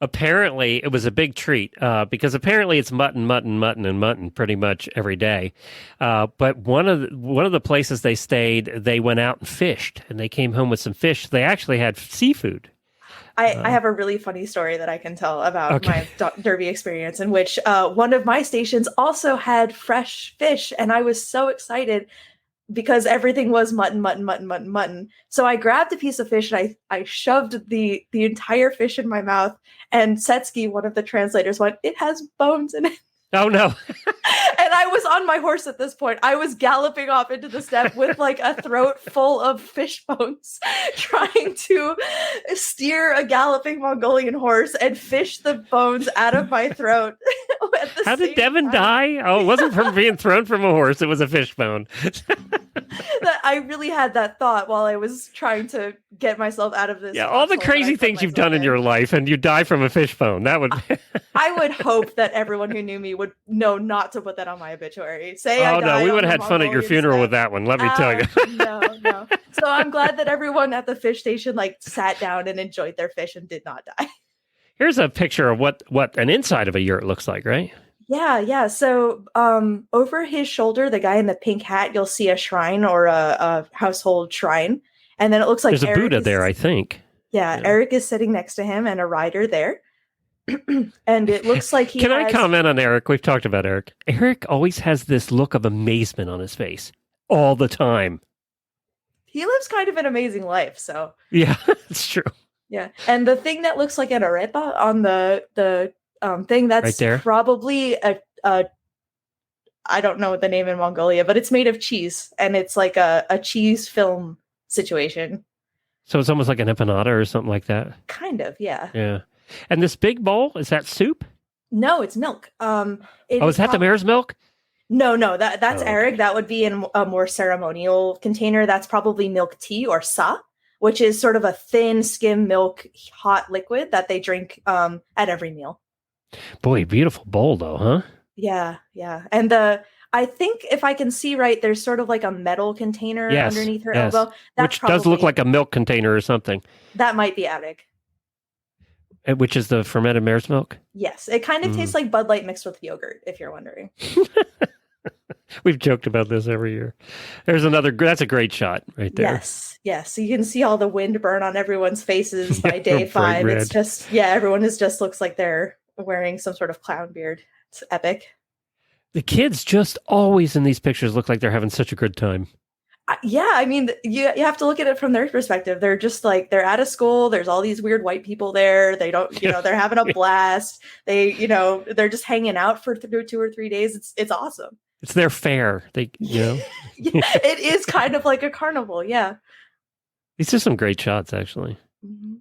Apparently, it was a big treat because apparently it's mutton pretty much every day. But one of the places they stayed, they went out and fished, and they came home with some fish. They actually had seafood. I have a really funny story that I can tell about my Derby experience, in which one of my stations also had fresh fish, and I was so excited because everything was mutton. So I grabbed a piece of fish and I shoved the entire fish in my mouth, and Setsky, one of the translators, went, "It has bones in it." Oh no. And I was on my horse at this point. I was galloping off into the steppe with like a throat full of fish bones, trying to steer a galloping Mongolian horse and fish the bones out of my throat. How did Devan die? Oh, it wasn't from being thrown from a horse. It was a fish bone. I really had that thought while I was trying to get myself out of this. Yeah, all the crazy things you've done in your life, and you die from a fish bone. That would. I would hope that everyone who knew me would know not to put that on my obituary. We would have had fun at your funeral with that one. Let me tell you. No. So I'm glad that everyone at the fish station sat down and enjoyed their fish and did not die. Here's a picture of what an inside of a yurt looks like, right? Yeah. So over his shoulder, the guy in the pink hat, you'll see a shrine or a household shrine. And then it looks like there's a Buddha there, I think. Yeah, Eric is sitting next to him and a rider there. And it looks like he I comment on Eric? We've talked about Eric. Eric always has this look of amazement on his face all the time. He lives kind of an amazing life, so. Yeah, it's true. Yeah. And the thing that looks like an arepa on the thing, that's right, probably a I don't know the name in Mongolia, but it's made of cheese, and it's like a cheese film situation. So it's almost like an empanada or something like that. Kind of, yeah. Yeah. And this big bowl, is that soup? No, it's milk. Is that the mare's milk? No, that's Eric. That would be in a more ceremonial container. That's probably milk tea or sa, which is sort of a thin skim milk, hot liquid that they drink at every meal. Boy, beautiful bowl though, huh? Yeah. And I think if I can see right, there's sort of like a metal container underneath her elbow.
Which does look like a milk container or something.
That might be attic.
Which is the fermented mare's milk?
Yes. It kind of tastes like Bud Light mixed with yogurt, if you're wondering.
We've joked about this every year. That's a great shot right there.
Yes. Yes. So you can see all the wind burn on everyone's faces by day 5. It's just, everyone just looks like they're wearing some sort of clown beard. It's epic.
The kids just always in these pictures look like they're having such a good time.
Yeah, I mean, you have to look at it from their perspective. They're just like, they're out of school. There's all these weird white people there. They don't, they're having a blast. They, they're just hanging out for 2 or 3 days. It's awesome.
It's their fair.
Yeah, it is kind of like a carnival. Yeah.
These are some great shots, actually. Mm-hmm.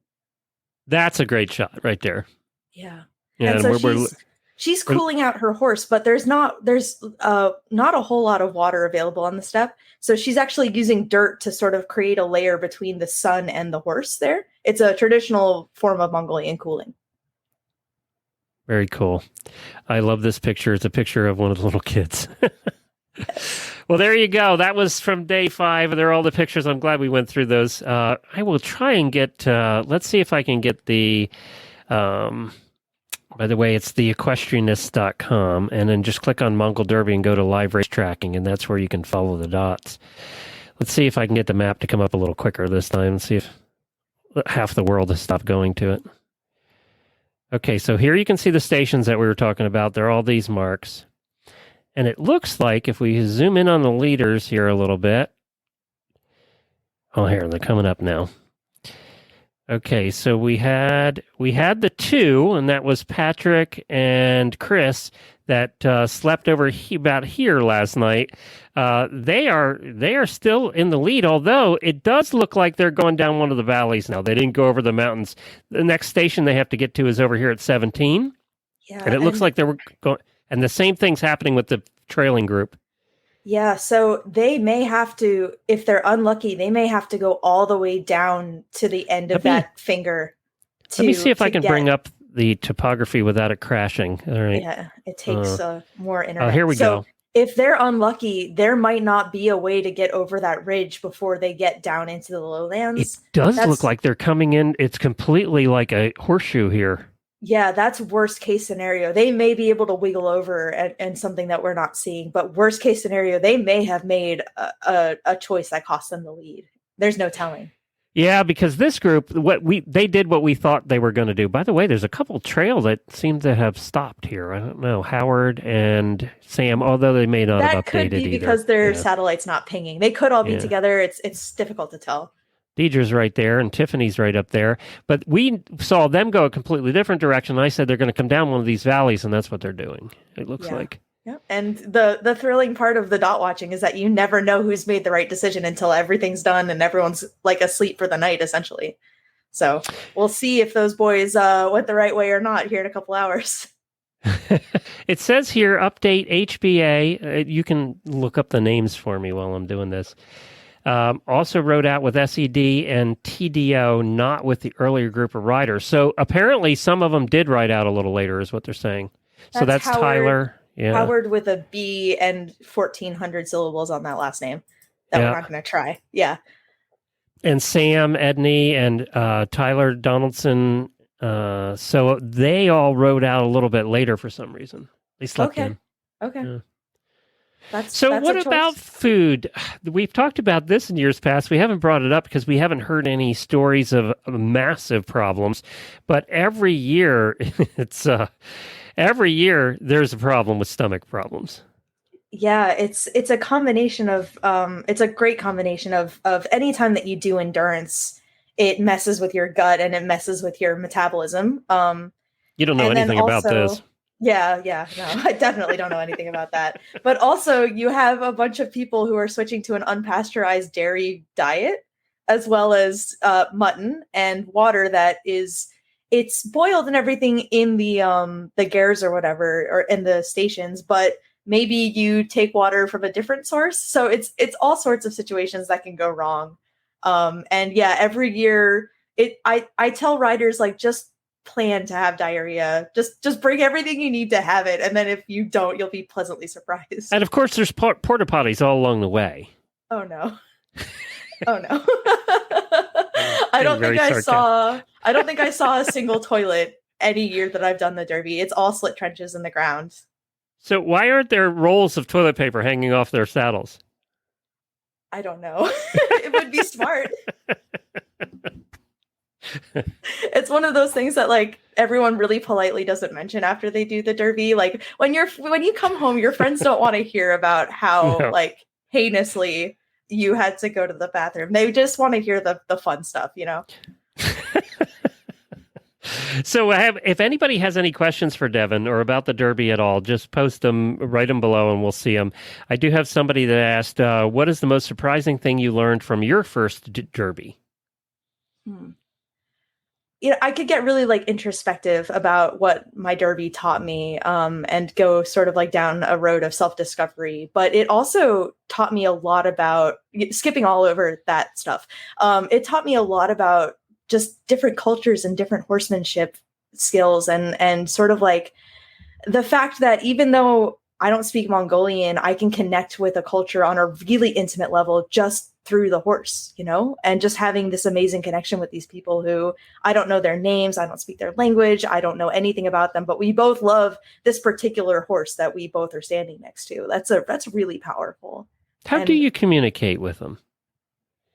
That's a great shot right there.
Yeah.
Yeah.
And so she's cooling out her horse, but there's not a whole lot of water available on the steppe. So she's actually using dirt to sort of create a layer between the sun and the horse there. It's a traditional form of Mongolian cooling.
Very cool. I love this picture. It's a picture of one of the little kids. Well, there you go. That was from day 5. They're all the pictures. I'm glad we went through those. I will try and get, let's see if I can get the, by the way, it's the equestrianist.com, and then just click on Mongol Derby and go to live race tracking, and that's where you can follow the dots. Let's see if I can get the map to come up a little quicker this time. See if half the world has stopped going to it. Okay, so here you can see the stations that we were talking about. There are all these marks. And it looks like if we zoom in on the leaders here a little bit. Oh, here, they're coming up now. Okay, so we had the 2, and that was Patrick and Chris that slept over about here last night. They are still in the lead, although it does look like they're going down one of the valleys now. They didn't go over the mountains. The next station they have to get to is over here at 17. Yeah, and it looks like they were going. And the same thing's happening with the trailing group.
Yeah, so they may have to, if they're unlucky, they may have to go all the way down to the end of that finger.
Let me see if I can bring up the topography without it crashing. All right.
Yeah, it takes more internet.
Oh, here we go.
If they're unlucky, there might not be a way to get over that ridge before they get down into the lowlands.
It does look like they're coming in. It's completely like a horseshoe here.
Yeah, that's worst case scenario. They may be able to wiggle over and something that we're not seeing, but worst case scenario, they may have made a choice that cost them the lead. There's no telling.
Yeah, because this group, they did what we thought they were going to do. By the way, there's a couple trails that seem to have stopped here. I don't know, Howard and Sam, although they may not have updated either. That could be
because their satellite's not pinging. They could all be together. It's difficult to tell.
Deidre's right there, and Tiffany's right up there. But we saw them go a completely different direction. I said they're going to come down one of these valleys, and that's what they're doing, it looks like.
Yeah. And the thrilling part of the dot watching is that you never know who's made the right decision until everything's done and everyone's like asleep for the night, essentially. So we'll see if those boys went the right way or not here in a couple hours.
It says here, update HBA. You can look up the names for me while I'm doing this. Also wrote out with SED and TDO, not with the earlier group of riders. So apparently some of them did ride out a little later is what they're saying. So that's Howard, Tyler. Yeah.
Howard with a B and 1,400 syllables on that last name that we're not going to try. Yeah.
And Sam Edney and Tyler Donaldson. So they all rode out a little bit later for some reason. They slept in.
Okay.
Yeah.
That's
what about food? We've talked about this in years past. We haven't brought it up because we haven't heard any stories of massive problems. But every year, every year there's a problem with stomach problems.
Yeah, it's a combination of it's a great combination of any time that you do endurance, it messes with your gut and it messes with your metabolism.
You don't know anything about this.
Yeah, no, I definitely don't know anything about that. But also you have a bunch of people who are switching to an unpasteurized dairy diet, as well as mutton and water that it's boiled and everything in the gears or whatever, or in the stations, but maybe you take water from a different source. So it's all sorts of situations that can go wrong. And yeah, every year I tell riders, like, just plan to have diarrhea. Just bring everything you need to have it, and then if you don't, you'll be pleasantly surprised.
And of course, there's porta potties all along the way.
Oh no. Oh no. I don't think I saw a single toilet any year that I've done the Derby. It's all slit trenches in the ground.
So why aren't there rolls of toilet paper hanging off their saddles?
I don't know. It would be smart. It's one of those things that like everyone really politely doesn't mention after they do the Derby. Like when you come home, your friends don't want to hear about how like heinously you had to go to the bathroom. They just want to hear the fun stuff, you know?
So if anybody has any questions for Devan or about the Derby at all, just post them, write them below, and we'll see them. I do have somebody that asked, what is the most surprising thing you learned from your first Derby?
You know, I could get really like introspective about what my Derby taught me, and go sort of like down a road of self-discovery. But it also taught me a lot about, skipping all over that stuff. It taught me a lot about just different cultures and different horsemanship skills, and sort of like the fact that even though I don't speak Mongolian, I can connect with a culture on a really intimate level just through the horse, you know, and just having this amazing connection with these people who I don't know their names, I don't speak their language, I don't know anything about them, but we both love this particular horse that we both are standing next to. That's really powerful.
How do you communicate with them?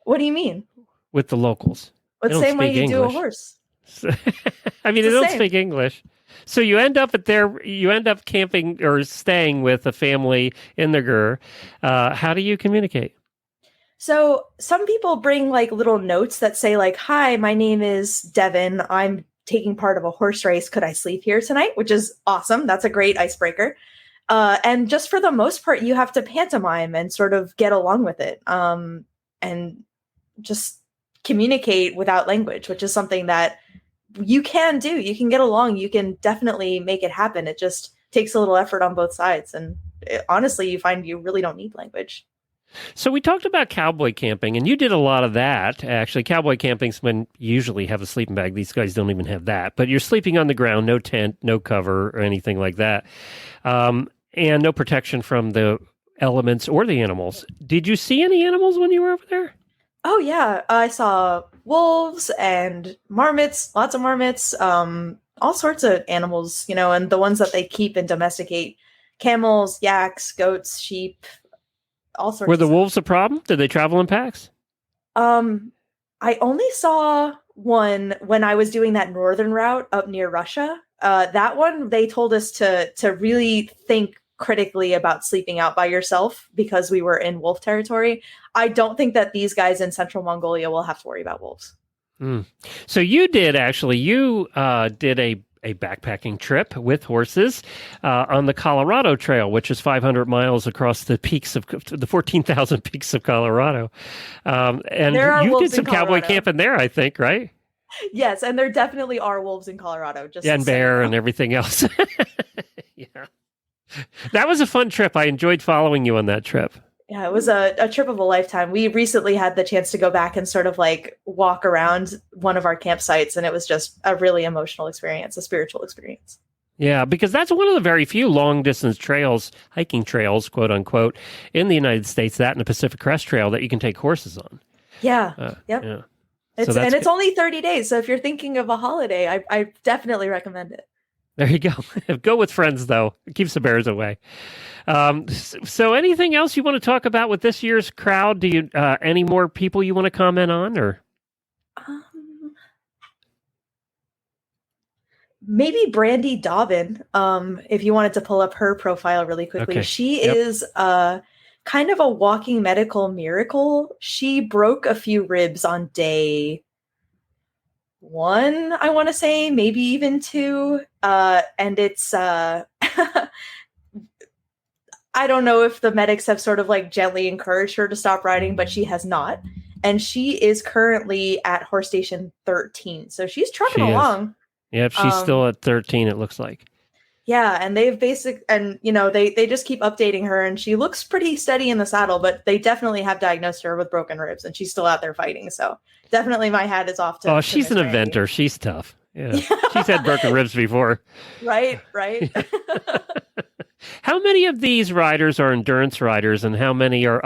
What do you mean?
With the locals?
The same way you do a horse.
I mean, they don't speak English. So you end up camping or staying with a family in the Gur. How do you communicate?
So some people bring like little notes that say like, hi, my name is Devan. I'm taking part of a horse race. Could I sleep here tonight? Which is awesome. That's a great icebreaker. And just for the most part, you have to pantomime and sort of get along with it. And just communicate without language, which is something that you can do. You can get along. You can definitely make it happen. It just takes a little effort on both sides. And honestly, you find you really don't need language.
So we talked about cowboy camping, and you did a lot of that. Actually, cowboy camping's when you usually have a sleeping bag. These guys don't even have that. But you're sleeping on the ground, no tent, no cover, or anything like that. And no protection from the elements or the animals. Did you see any animals when you were over there?
Oh, yeah. I saw wolves and marmots, lots of marmots, all sorts of animals, you know, and the ones that they keep and domesticate. Camels, yaks, goats, sheep, all sorts.
Were the wolves a problem? Did they travel in packs?
I only saw one when I was doing that northern route up near Russia. That one, they told us to really think critically about sleeping out by yourself because we were in wolf territory. I don't think that these guys in central Mongolia will have to worry about wolves.
So you did a backpacking trip with horses on the Colorado Trail, which is 500 miles across the peaks of the 14,000 peaks of Colorado. And you did some cowboy camping there, I think, right?
Yes, and there definitely are wolves in Colorado.
And bear and everything else. Yeah. That was a fun trip. I enjoyed following you on that trip.
Yeah, it was a trip of a lifetime. We recently had the chance to go back and sort of like walk around one of our campsites, and it was just a really emotional experience, a spiritual experience. Yeah,
because that's one of the very few long distance trails, hiking trails, quote unquote, in the United States, that and the Pacific Crest Trail that you can take horses on.
Yeah. Yep. Yeah. It's only 30 days. So if you're thinking of a holiday, I definitely recommend it.
There you go. Go with friends, though. It keeps the bears away. So anything else you want to talk about with this year's crowd? Do you any more people you want to comment on? Or
maybe Brandy Dobbin, if you wanted to pull up her profile really quickly. Okay. She is kind of a walking medical miracle. She broke a few ribs on day 1, I want to say, maybe even 2. And it's, I don't know if the medics have sort of like gently encouraged her to stop riding, but she has not. And she is currently at horse station 13. So she's trucking along.
Yep, she's still at 13, it looks like.
Yeah, and they just keep updating her, and she looks pretty steady in the saddle, but they definitely have diagnosed her with broken ribs, and she's still out there fighting. So definitely my hat is off to
she's an eventer. She's tough. Yeah. She's had broken ribs before.
Right.
How many of these riders are endurance riders and how many are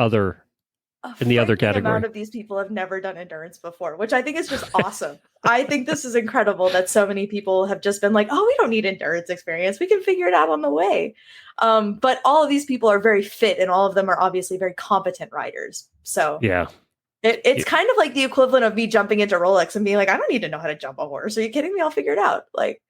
in the other category?
Amount of these people have never done endurance before, which I think is just awesome. I think this is incredible that so many people have just been like, oh, we don't need endurance experience. We can figure it out on the way. But all of these people are very fit and all of them are obviously very competent riders. So
yeah,
it's kind of like the equivalent of me jumping into Rolex and being like, I don't need to know how to jump a horse. Are you kidding me? I'll figure it out. Like,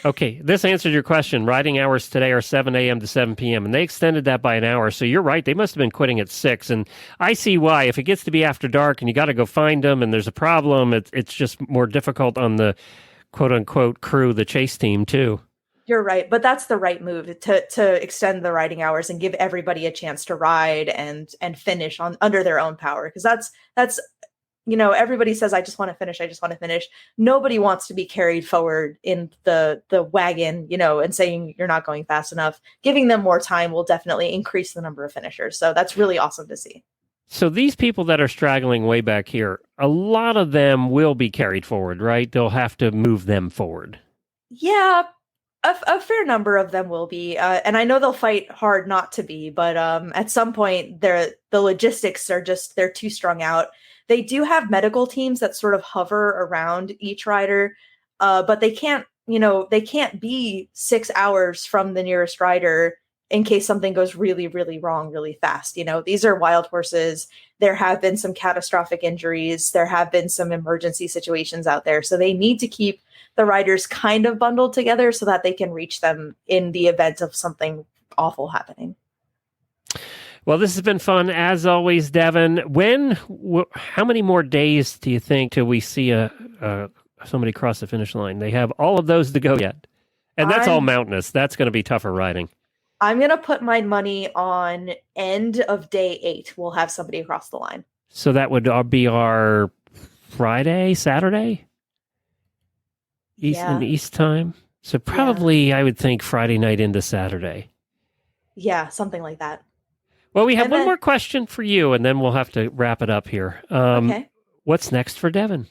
okay, this answered your question. Riding hours today are 7 a.m. to 7 p.m., and they extended that by an hour. So you're right. They must have been quitting at 6. And I see why. If it gets to be after dark and you got to go find them and there's a problem, it's just more difficult on the quote-unquote crew, the chase team, too.
You're right. But that's the right move to extend the riding hours and give everybody a chance to ride and finish under their own power. Because that's everybody says, I just want to finish. Nobody wants to be carried forward in the wagon, and saying you're not going fast enough. Giving them more time will definitely increase the number of finishers. So that's really awesome to see.
So these people that are straggling way back here, a lot of them will be carried forward, right? They'll have to move them forward.
Yeah, a fair number of them will be. And I know they'll fight hard not to be, but at some point the logistics are they're too strung out. They do have medical teams that sort of hover around each rider, but they can't be 6 hours from the nearest rider in case something goes really, really wrong really fast. These are wild horses. There have been some catastrophic injuries. There have been some emergency situations out there. So they need to keep the riders kind of bundled together so that they can reach them in the event of something awful happening.
Well, this has been fun as always, Devan. How many more days do you think till we see somebody cross the finish line? They have all of those to go yet, and that's all mountainous. That's going to be tougher riding.
I'm going to put my money on end of day 8. We'll have somebody across the line.
So that would be our Friday, Saturday, East time. So probably I would think Friday night into Saturday.
Yeah, something like that.
Well, we have one more question for you, and then we'll have to wrap it up here.
Okay.
What's next for Devan?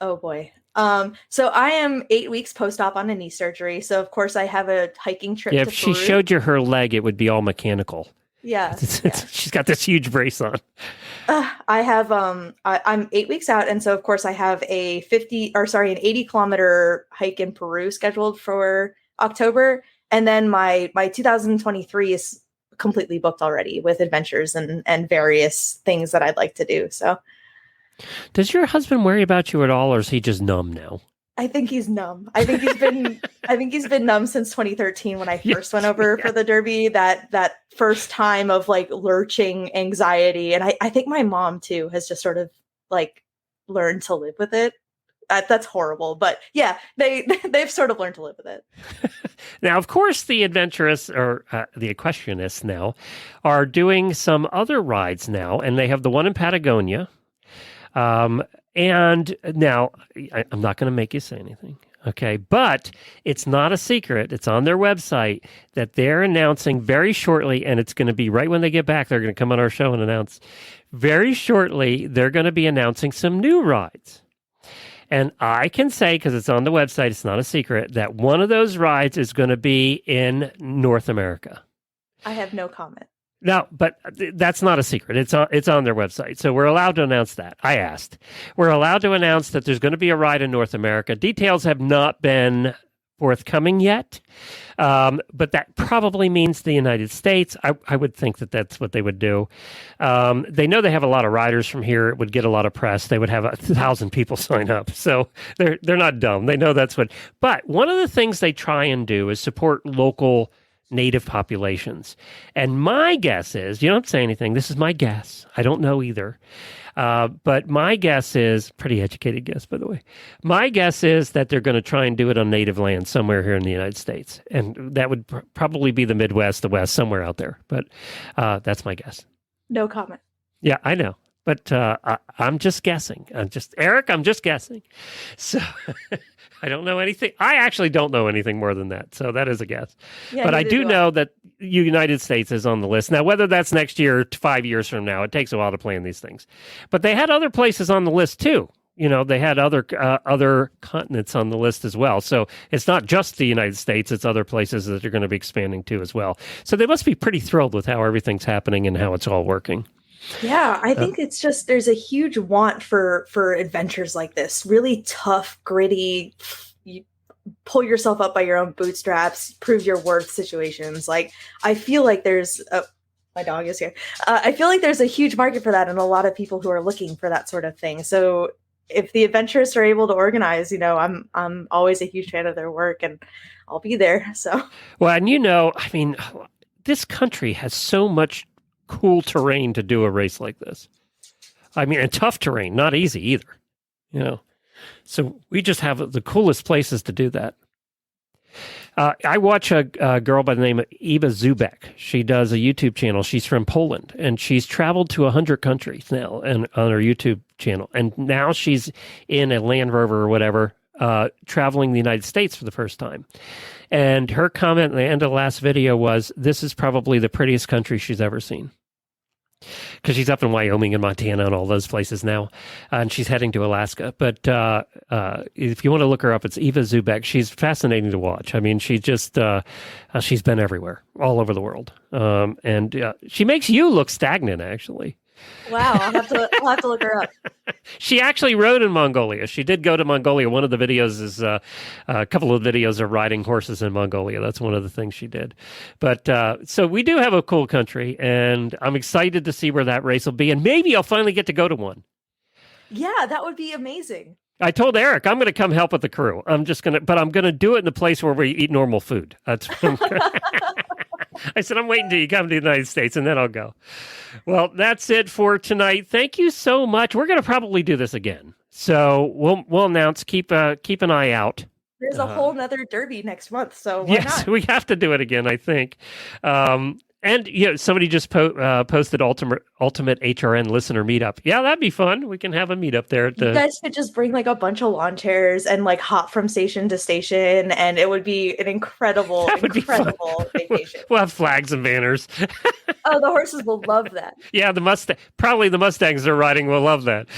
Oh, boy. So I am 8 weeks post-op on a knee surgery. So, of course, I have a hiking trip to
if she
Peru.
showed you her leg, it would be all mechanical.
Yeah.
She's got this huge brace on.
I have, I'm 8 weeks out. And so, of course, I have an 80-kilometer hike in Peru scheduled for October. And then my 2023 is completely booked already with adventures and various things that I'd like to do. So
does your husband worry about you at all, or is he just numb now?
I think he's numb. I think he's been numb since 2013 when I first went over for the Derby, that first time of like lurching anxiety. And I think my mom too has just sort of like learned to live with it. That's horrible, but yeah, they've sort of learned to live with it.
Now, of course, the adventurous or the equestrianists now are doing some other rides now, and they have the one in Patagonia. And now I'm not going to make you say anything, okay? But it's not a secret. It's on their website that they're announcing very shortly, and it's going to be right when they get back. They're going to come on our show and announce very shortly. They're going to be announcing some new rides. And I can say, because it's on the website, it's not a secret, that one of those rides is going to be in North America.
I have no comment.
No, but that's not a secret. It's on their website. So we're allowed to announce that. I asked. We're allowed to announce that there's going to be a ride in North America. Details have not been forthcoming yet, but that probably means the United States. I would think that that's what they would do. They know they have a lot of riders from here. It would get a lot of press. They would have 1,000 people sign up. So they're not dumb. They know that's what. But one of the things they try and do is support local native populations. And my guess is, you don't say anything. This is my guess. I don't know either. But my guess is, pretty educated guess, by the way. My guess is that they're going to try and do it on native land somewhere here in the United States. And that would probably be the Midwest, the West, somewhere out there. But that's my guess.
No comment.
Yeah, I know. But I'm just guessing. I'm just guessing. So I don't know anything. I actually don't know anything more than that. So that is a guess. Yeah, but I do know that United States is on the list. Now, whether that's next year, 5 years from now, it takes a while to plan these things. But they had other places on the list too. they had other continents on the list as well. So it's not just the United States; it's other places that are going to be expanding too as well. So they must be pretty thrilled with how everything's happening and how it's all working.
Yeah, I think it's just there's a huge want for adventures like this, really tough, gritty. You pull yourself up by your own bootstraps, prove your worth situations. Like I feel like there's my dog is here. I feel like there's a huge market for that, and a lot of people who are looking for that sort of thing. So if the adventurers are able to organize, I'm always a huge fan of their work, and I'll be there. So
well, and this country has so much cool terrain to do a race like this. And tough terrain, not easy either. So we just have the coolest places to do that. I watch a girl by the name of Eva Zubek. She does a YouTube channel. She's from Poland, and she's traveled to 100 countries now and on her YouTube channel. And now she's in a Land Rover or whatever, traveling the United States for the first time. And her comment at the end of the last video was, this is probably the prettiest country she's ever seen. Because she's up in Wyoming and Montana and all those places now, and she's heading to Alaska. But if you want to look her up, it's Eva Zubek. She's fascinating to watch. She just she's been everywhere, all over the world, and she makes you look stagnant, actually.
Wow, I'll have to look her up.
She actually rode in Mongolia. She did go to Mongolia. One of the videos is a couple of videos of riding horses in Mongolia. That's one of the things she did. But so we do have a cool country, and I'm excited to see where that race will be. And maybe I'll finally get to go to one.
Yeah, that would be amazing.
I told Eric I'm going to come help with the crew. I'm going to do it in the place where we eat normal food. That's I said, I'm waiting till you come to the United States, and then I'll go. Well, that's it for tonight. Thank you so much. We're going to probably do this again. So we'll announce, keep an eye out.
There's a whole nother Derby next month, so why
yes,
not?
We have to do it again, I think. And somebody just posted ultimate HRN listener meetup. Yeah, that'd be fun. We can have a meetup there.
You guys could just bring like a bunch of lawn chairs and like hop from station to station, and it would be an incredible vacation.
We'll have flags and banners.
Oh, the horses will love that.
Yeah, the Mustangs they're riding will love that.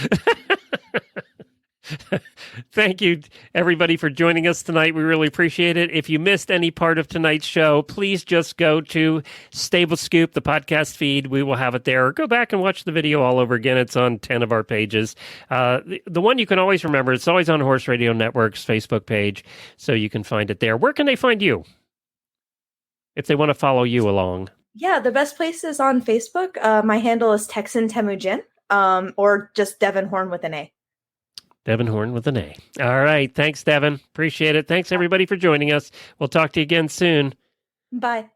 Thank you, everybody, for joining us tonight. We really appreciate it. If you missed any part of tonight's show, please just go to Stable Scoop, the podcast feed. We will have it there. Or go back and watch the video all over again. It's on 10 of our pages. The one you can always remember, it's always on Horse Radio Network's Facebook page, so you can find it there. Where can they find you if they want to follow you along?
Yeah, the best place is on Facebook. My handle is Texan Temujin, or just Devan Horn with an A.
Devan Horn with an A. All right. Thanks, Devan. Appreciate it. Thanks, everybody, for joining us. We'll talk to you again soon.
Bye.